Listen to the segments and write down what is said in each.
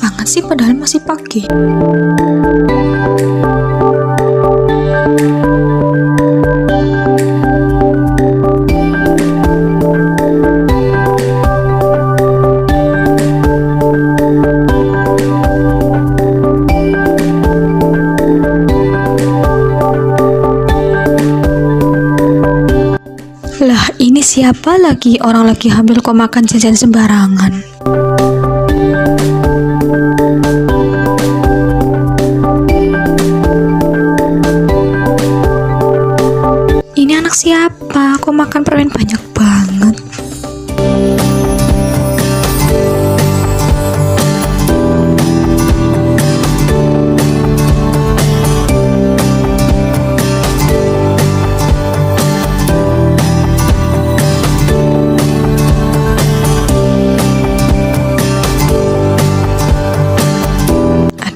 banget sih padahal masih pagi. Lah, ini siapa lagi? Orang lagi hamil kok makan jajan sembarangan? Ini anak siapa? Kok makan permen banyak banget?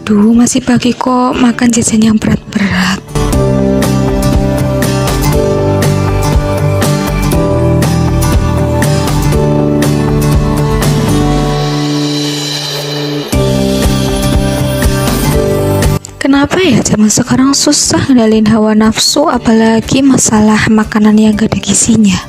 Aduh, masih pagi kok makan jajan yang berat-berat. Kenapa ya zaman sekarang susah ngendalin hawa nafsu, apalagi masalah makanan yang gak ada gizinya.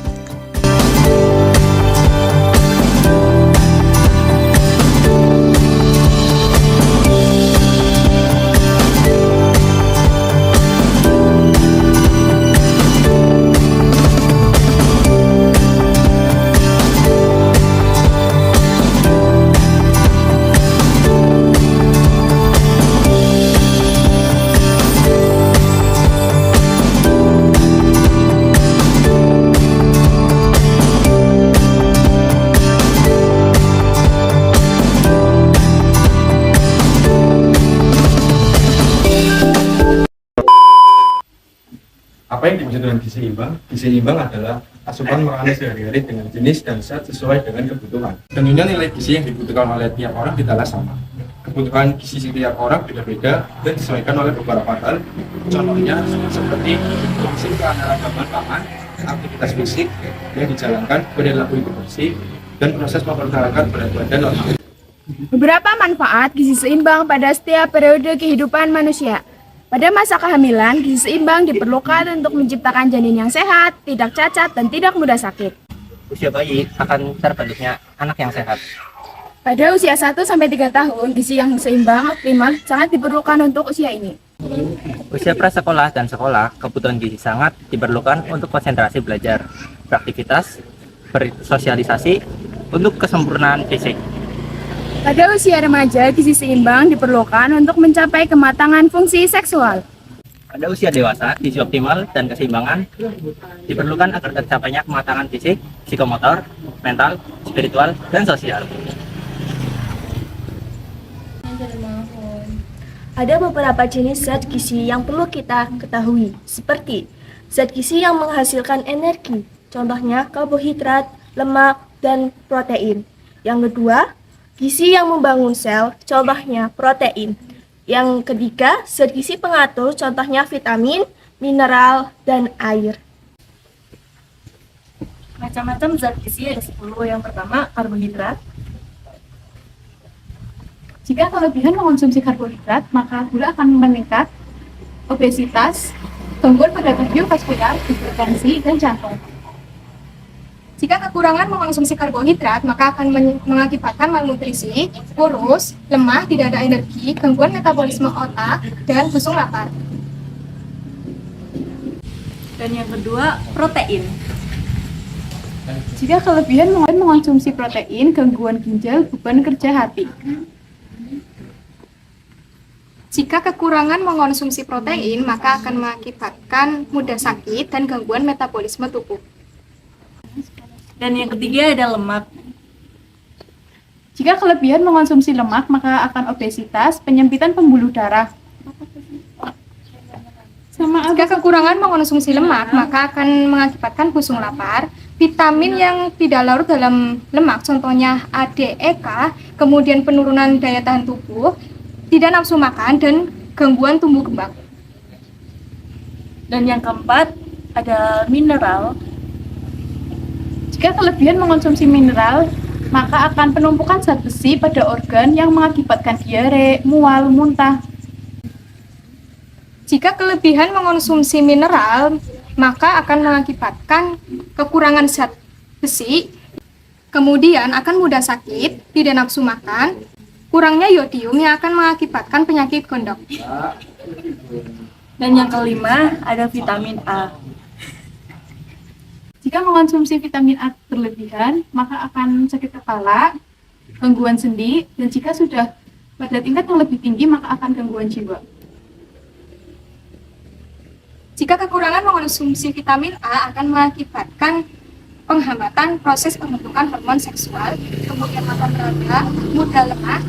Apa yang dimaksud dengan gizi seimbang? Gizi seimbang adalah asupan makanan sehari-hari dengan jenis dan zat sesuai dengan kebutuhan. Tentunya nilai gizi yang dibutuhkan oleh tiap orang tidaklah sama. Kebutuhan gizi setiap orang beda-beda dan disesuaikan oleh beberapa hal. Contohnya seperti fungsi keanekaragaman pangan, aktivitas fisik yang dijalankan, perilaku hidup bersih, dan proses mempertahankan berat badan normal. Beberapa manfaat gizi seimbang pada setiap periode kehidupan manusia. Pada masa kehamilan, gizi seimbang diperlukan untuk menciptakan janin yang sehat, tidak cacat, dan tidak mudah sakit. Usia bayi akan terbentuknya anak yang sehat. Pada usia 1-3 tahun, gizi yang seimbang optimal sangat diperlukan untuk usia ini. Usia prasekolah dan sekolah, kebutuhan gizi sangat diperlukan untuk konsentrasi belajar, beraktivitas, bersosialisasi, untuk kesempurnaan fisik. Pada usia remaja, gizi seimbang diperlukan untuk mencapai kematangan fungsi seksual. Pada usia dewasa, gizi optimal dan keseimbangan diperlukan agar tercapainya kematangan fisik, psikomotor, mental, spiritual, dan sosial. Ada beberapa jenis zat gizi yang perlu kita ketahui, seperti zat gizi yang menghasilkan energi, contohnya karbohidrat, lemak, dan protein. Yang kedua, gizi yang membangun sel, contohnya protein. Yang ketiga, zat gizi pengatur, contohnya vitamin, mineral, dan air. Macam-macam zat gizi ada 10. Yang pertama, karbohidrat. Jika kelebihan mengonsumsi karbohidrat, maka gula akan meningkat, obesitas, gangguan pada kardiovaskular, hipertensi, dan jantung. Jika kekurangan mengonsumsi karbohidrat, maka akan mengakibatkan malnutrisi, kurus, lemah, tidak ada energi, gangguan metabolisme otak, dan busung lapar. Dan yang kedua, protein. Jika kelebihan mengonsumsi protein, gangguan ginjal, beban kerja hati. Jika kekurangan mengonsumsi protein, maka akan mengakibatkan mudah sakit dan gangguan metabolisme tubuh. Dan yang ketiga ada lemak. Jika kelebihan mengonsumsi lemak, maka akan obesitas, penyempitan pembuluh darah. Jika kekurangan mengonsumsi lemak, maka akan mengakibatkan busung lapar, vitamin yang tidak larut dalam lemak, contohnya A, D, E, K, kemudian penurunan daya tahan tubuh, tidak nafsu makan, dan gangguan tumbuh kembang. Dan yang keempat ada mineral. Jika kelebihan mengonsumsi mineral, maka akan penumpukan zat besi pada organ yang mengakibatkan diare, mual, muntah. Jika kelebihan mengonsumsi mineral, maka akan mengakibatkan kekurangan zat besi, kemudian akan mudah sakit, tidak nafsu makan, kurangnya yodium yang akan mengakibatkan penyakit gondok. Dan yang kelima ada vitamin A. Jika mengonsumsi vitamin A berlebihan, maka akan sakit kepala, gangguan sendi, dan jika sudah pada tingkat yang lebih tinggi, maka akan gangguan jiwa. Jika kekurangan mengonsumsi vitamin A akan mengakibatkan penghambatan proses pembentukan hormon seksual, kemudian mata meraba, mudah lemah,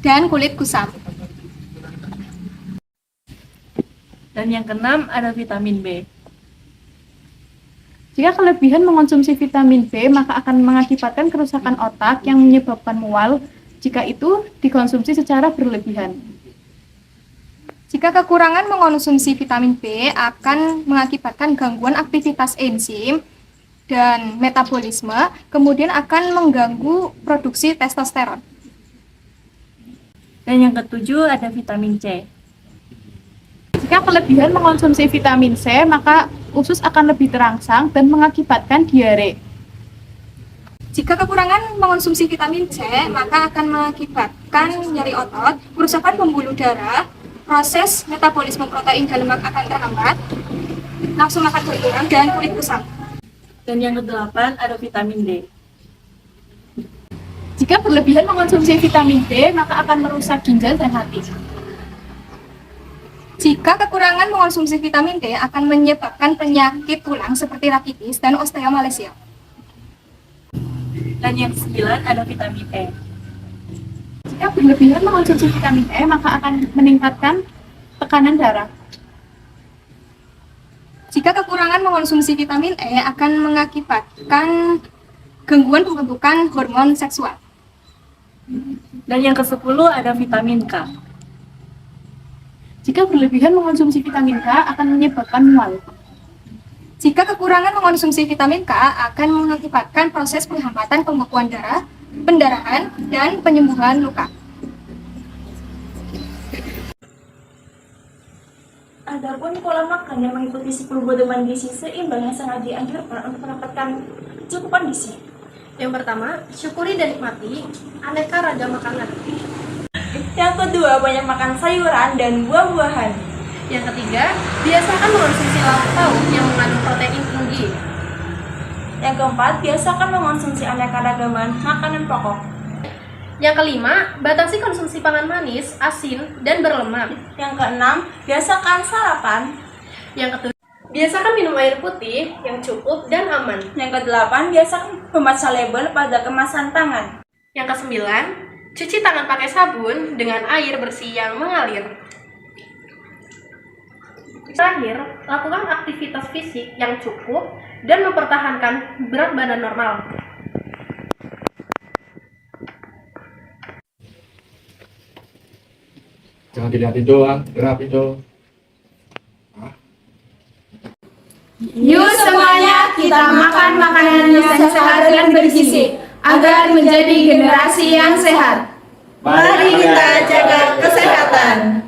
dan kulit kusam. Dan yang keenam ada vitamin B. Jika kelebihan mengonsumsi vitamin B, maka akan mengakibatkan kerusakan otak yang menyebabkan mual jika itu dikonsumsi secara berlebihan. Jika kekurangan mengonsumsi vitamin B akan mengakibatkan gangguan aktivitas enzim dan metabolisme, kemudian akan mengganggu produksi testosteron. Dan yang ketujuh ada vitamin C. Jika kelebihan mengonsumsi vitamin C, maka usus akan lebih terangsang dan mengakibatkan diare. Jika kekurangan mengonsumsi vitamin C, maka akan mengakibatkan nyeri otot, kerusakan pembuluh darah, proses metabolisme protein dan lemak akan terhambat, nafsu makan berkurang, dan kulit kusam. Dan yang kedelapan ada vitamin D. Jika berlebihan mengonsumsi vitamin D, maka akan merusak ginjal dan hati. Jika kekurangan mengonsumsi vitamin D akan menyebabkan penyakit tulang seperti rakitis dan osteomalacia. Dan yang kesembilan ada vitamin E. Jika berlebihan mengonsumsi vitamin E, maka akan meningkatkan tekanan darah. Jika kekurangan mengonsumsi vitamin E akan mengakibatkan gangguan pembentukan hormon seksual. Dan yang ke-10 ada vitamin K. Jika berlebihan mengonsumsi vitamin K akan menyebabkan mual. Jika kekurangan mengonsumsi vitamin K akan mengakibatkan proses penghambatan pembekuan darah, pendarahan, dan penyembuhan luka. Adapun pola makan yang mengikuti 10 pedoman gizi seimbang yang sangat dianjurkan untuk mendapatkan cukupan gizi. Yang pertama, syukuri dan nikmati aneka ragam makanan. Yang kedua, banyak makan sayuran dan buah-buahan. Yang ketiga, biasakan mengonsumsi lauk pauk yang mengandung protein tinggi. Yang keempat, biasakan mengonsumsi aneka ragaman makanan pokok. Yang kelima, batasi konsumsi pangan manis, asin, dan berlemak. Yang keenam, biasakan sarapan. Yang ketujuh, biasakan minum air putih yang cukup dan aman. Yang kedelapan, biasakan membaca label pada kemasan pangan. Yang kesembilan, cuci tangan pakai sabun dengan air bersih yang mengalir. Terakhir, lakukan aktivitas fisik yang cukup dan mempertahankan berat badan normal. Jangan dilihatin doang, gerak itu. Yuk semuanya kita makan makanan yang sehat dan bergizi agar menjadi generasi yang sehat. Mari kita jaga kesehatan.